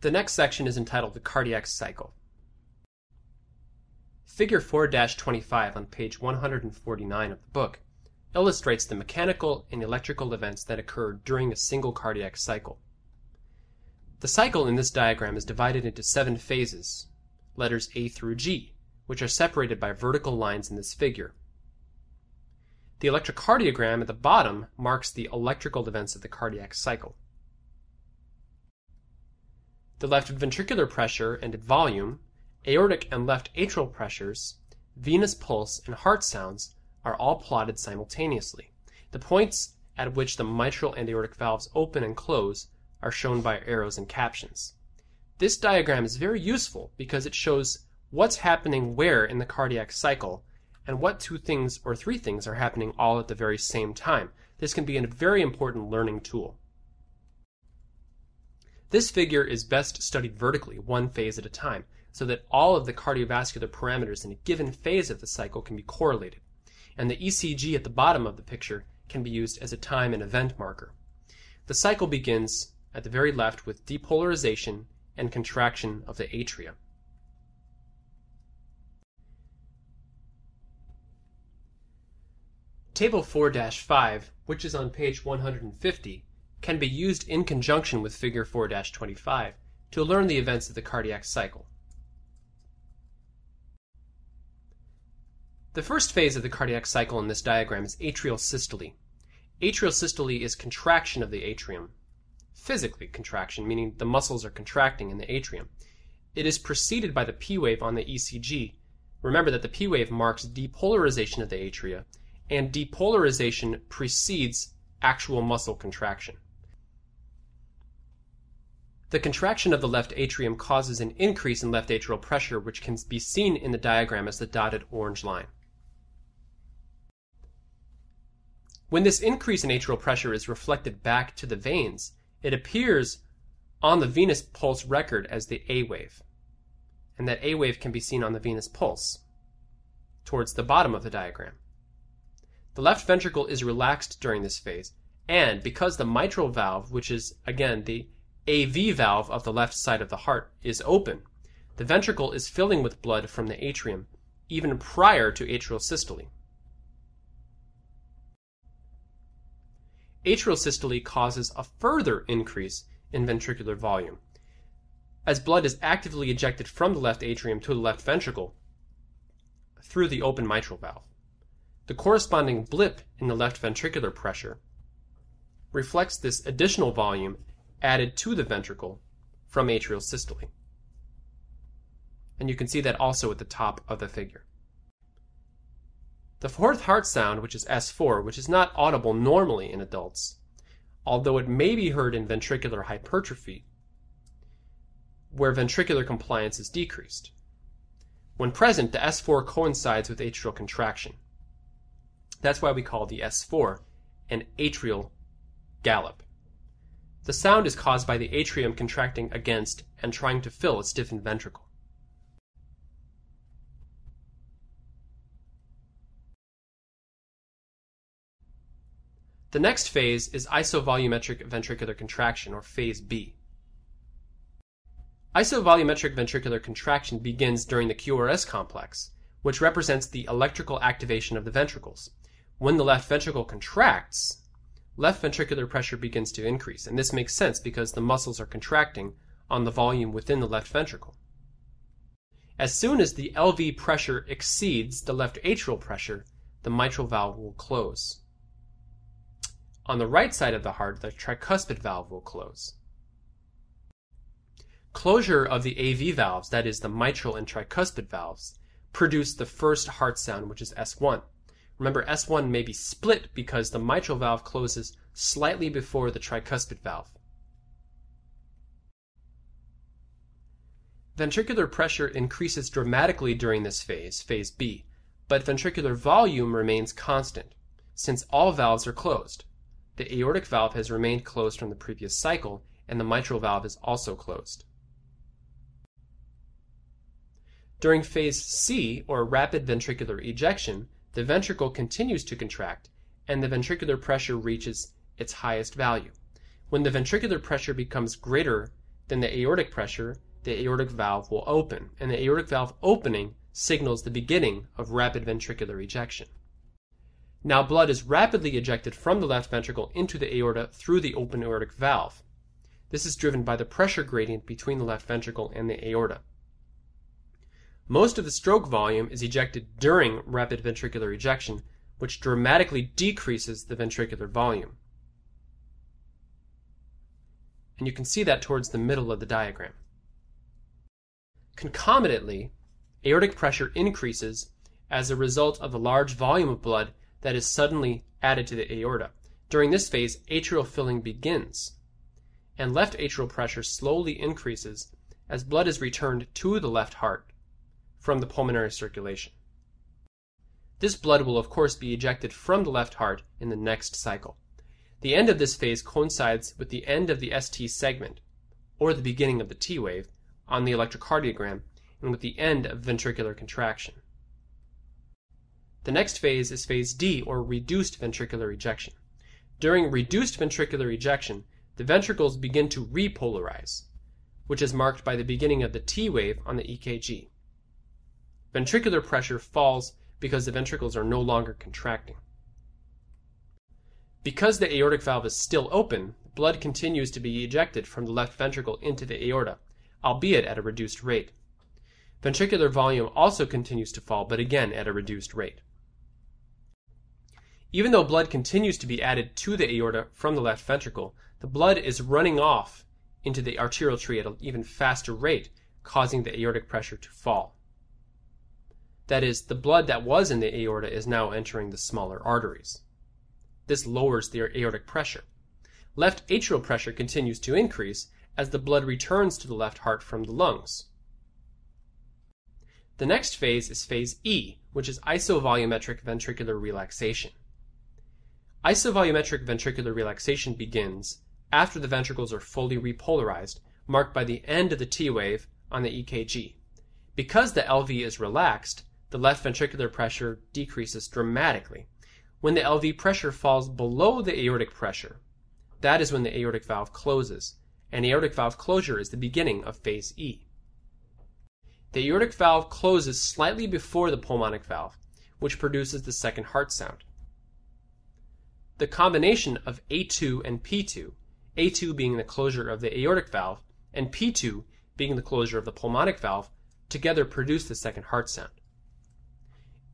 The next section is entitled the cardiac cycle. Figure 4-25 on page 149 of the book illustrates the mechanical and electrical events that occur during a single cardiac cycle. The cycle in this diagram is divided into 7 phases, letters A through G, which are separated by vertical lines in this figure. The electrocardiogram at the bottom marks the electrical events of the cardiac cycle. The left ventricular pressure and volume, aortic and left atrial pressures, venous pulse, and heart sounds are all plotted simultaneously. The points at which the mitral and aortic valves open and close are shown by arrows and captions. This diagram is very useful because it shows what's happening where in the cardiac cycle and what 2 things or 3 things are happening all at the very same time. This can be a very important learning tool. This figure is best studied vertically, 1 phase at a time, so that all of the cardiovascular parameters in a given phase of the cycle can be correlated, and the ECG at the bottom of the picture can be used as a time and event marker. The cycle begins at the very left with depolarization and contraction of the atria. Table 4-5, which is on page 150, can be used in conjunction with figure 4-25 to learn the events of the cardiac cycle. The first phase of the cardiac cycle in this diagram is atrial systole. Atrial systole is contraction of the atrium. Physically contraction, meaning the muscles are contracting in the atrium. It is preceded by the P wave on the ECG. Remember that the P wave marks depolarization of the atria, and depolarization precedes actual muscle contraction. The contraction of the left atrium causes an increase in left atrial pressure, which can be seen in the diagram as the dotted orange line. When this increase in atrial pressure is reflected back to the veins, it appears on the venous pulse record as the A wave, and that A wave can be seen on the venous pulse towards the bottom of the diagram. The left ventricle is relaxed during this phase, and because the mitral valve, which is again the AV valve of the left side of the heart, is open, the ventricle is filling with blood from the atrium even prior to atrial systole. Atrial systole causes a further increase in ventricular volume, as blood is actively ejected from the left atrium to the left ventricle through the open mitral valve. The corresponding blip in the left ventricular pressure reflects this additional volume added to the ventricle from atrial systole. And you can see that also at the top of the figure. The fourth heart sound, which is S4, which is not audible normally in adults, although it may be heard in ventricular hypertrophy, where ventricular compliance is decreased. When present, the S4 coincides with atrial contraction. That's why we call the S4 an atrial gallop. The sound is caused by the atrium contracting against and trying to fill a stiffened ventricle. The next phase is isovolumetric ventricular contraction, or phase B. Isovolumetric ventricular contraction begins during the QRS complex, which represents the electrical activation of the ventricles. When the left ventricle contracts, left ventricular pressure begins to increase, and this makes sense because the muscles are contracting on the volume within the left ventricle. As soon as the LV pressure exceeds the left atrial pressure, the mitral valve will close. On the right side of the heart, the tricuspid valve will close. Closure of the AV valves, that is the mitral and tricuspid valves, produce the first heart sound, which is S1. Remember, S1 may be split because the mitral valve closes slightly before the tricuspid valve. Ventricular pressure increases dramatically during this phase, phase B, but ventricular volume remains constant, since all valves are closed. The aortic valve has remained closed from the previous cycle, and the mitral valve is also closed. During phase C, or rapid ventricular ejection, the ventricle continues to contract, and the ventricular pressure reaches its highest value. When the ventricular pressure becomes greater then the aortic pressure, the aortic valve will open, and the aortic valve opening signals the beginning of rapid ventricular ejection. Now blood is rapidly ejected from the left ventricle into the aorta through the open aortic valve. This is driven by the pressure gradient between the left ventricle and the aorta. Most of the stroke volume is ejected during rapid ventricular ejection, which dramatically decreases the ventricular volume. And you can see that towards the middle of the diagram. Concomitantly, aortic pressure increases as a result of the large volume of blood that is suddenly added to the aorta. During this phase, atrial filling begins, and left atrial pressure slowly increases as blood is returned to the left heart from the pulmonary circulation. This blood will of course be ejected from the left heart in the next cycle. The end of this phase coincides with the end of the ST segment, or the beginning of the T wave, on the electrocardiogram, and with the end of ventricular contraction. The next phase is phase D, or reduced ventricular ejection. During reduced ventricular ejection, the ventricles begin to repolarize, which is marked by the beginning of the T wave on the EKG. Ventricular pressure falls because the ventricles are no longer contracting. Because the aortic valve is still open, blood continues to be ejected from the left ventricle into the aorta, albeit at a reduced rate. Ventricular volume also continues to fall, but again at a reduced rate. Even though blood continues to be added to the aorta from the left ventricle, the blood is running off into the arterial tree at an even faster rate, causing the aortic pressure to fall. That is, the blood that was in the aorta is now entering the smaller arteries. This lowers the aortic pressure. Left atrial pressure continues to increase as the blood returns to the left heart from the lungs. The next phase is phase E, which is isovolumetric ventricular relaxation. Isovolumetric ventricular relaxation begins after the ventricles are fully repolarized, marked by the end of the T wave on the EKG. Because the LV is relaxed, the left ventricular pressure decreases dramatically. When the LV pressure falls below the aortic pressure, that is when the aortic valve closes, and aortic valve closure is the beginning of phase E. The aortic valve closes slightly before the pulmonic valve, which produces the second heart sound. The combination of A2 and P2, A2 being the closure of the aortic valve, and P2 being the closure of the pulmonic valve, together produce the second heart sound.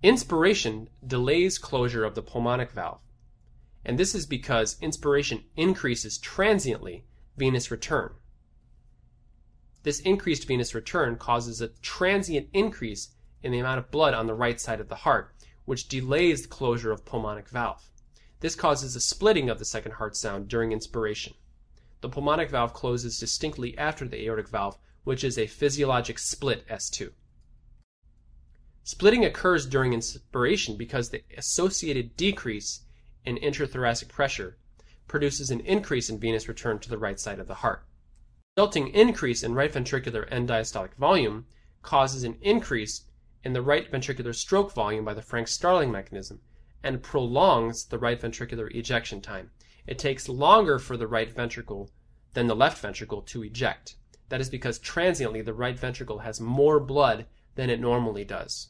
Inspiration delays closure of the pulmonic valve, and this is because inspiration increases transiently venous return. This increased venous return causes a transient increase in the amount of blood on the right side of the heart, which delays the closure of pulmonic valve. This causes a splitting of the second heart sound during inspiration. The pulmonic valve closes distinctly after the aortic valve, which is a physiologic split S2. Splitting occurs during inspiration because the associated decrease in intrathoracic pressure produces an increase in venous return to the right side of the heart. The resulting increase in right ventricular end diastolic volume causes an increase in the right ventricular stroke volume by the Frank-Starling mechanism and prolongs the right ventricular ejection time. It takes longer for the right ventricle than the left ventricle to eject. That is because transiently the right ventricle has more blood than it normally does.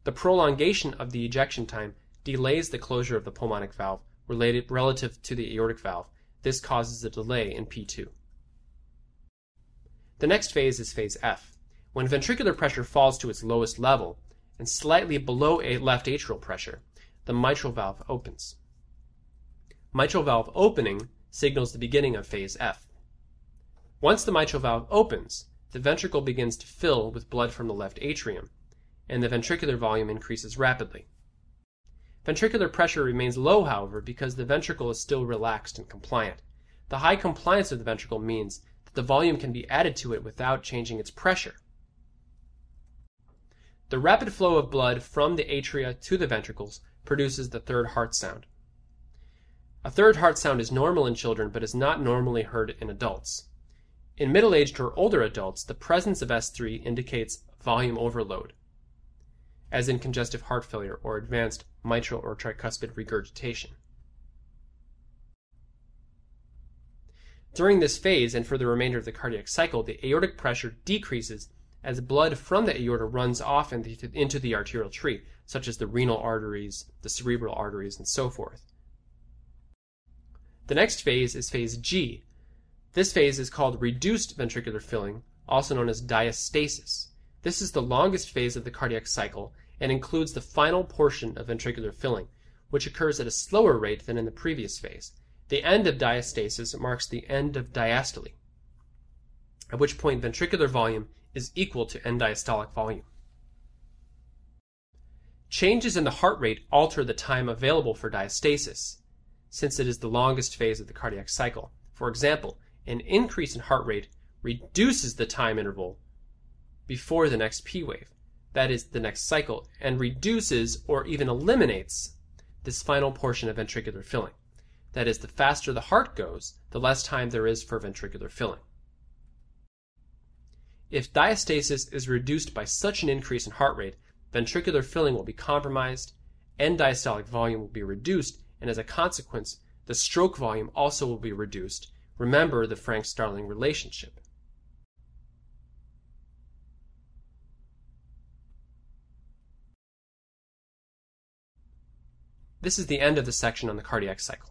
The prolongation of the ejection time delays the closure of the pulmonic valve relative to the aortic valve. This causes a delay in P2. The next phase is phase F. When ventricular pressure falls to its lowest level and slightly below a left atrial pressure, the mitral valve opens. Mitral valve opening signals the beginning of phase F. Once the mitral valve opens, the ventricle begins to fill with blood from the left atrium, and the ventricular volume increases rapidly. Ventricular pressure remains low, however, because the ventricle is still relaxed and compliant. The high compliance of the ventricle means that the volume can be added to it without changing its pressure. The rapid flow of blood from the atria to the ventricles produces the third heart sound. A third heart sound is normal in children but is not normally heard in adults. In middle-aged or older adults, the presence of S3 indicates volume overload, as in congestive heart failure or advanced mitral or tricuspid regurgitation. During this phase and for the remainder of the cardiac cycle, the aortic pressure decreases as blood from the aorta runs off into the arterial tree, such as the renal arteries, the cerebral arteries, and so forth. The next phase is phase G. This phase is called reduced ventricular filling, also known as diastasis. This is the longest phase of the cardiac cycle and includes the final portion of ventricular filling, which occurs at a slower rate than in the previous phase. The end of diastasis marks the end of diastole, at which point ventricular volume is equal to end diastolic volume. Changes in the heart rate alter the time available for diastasis, since it is the longest phase of the cardiac cycle. For example, an increase in heart rate reduces the time interval before the next P wave, that is, the next cycle, and reduces or even eliminates this final portion of ventricular filling. That is, the faster the heart goes, the less time there is for ventricular filling. If diastasis is reduced by such an increase in heart rate, ventricular filling will be compromised, end diastolic volume will be reduced, and as a consequence, the stroke volume also will be reduced. Remember the Frank-Starling relationship. This is the end of the section on the cardiac cycle.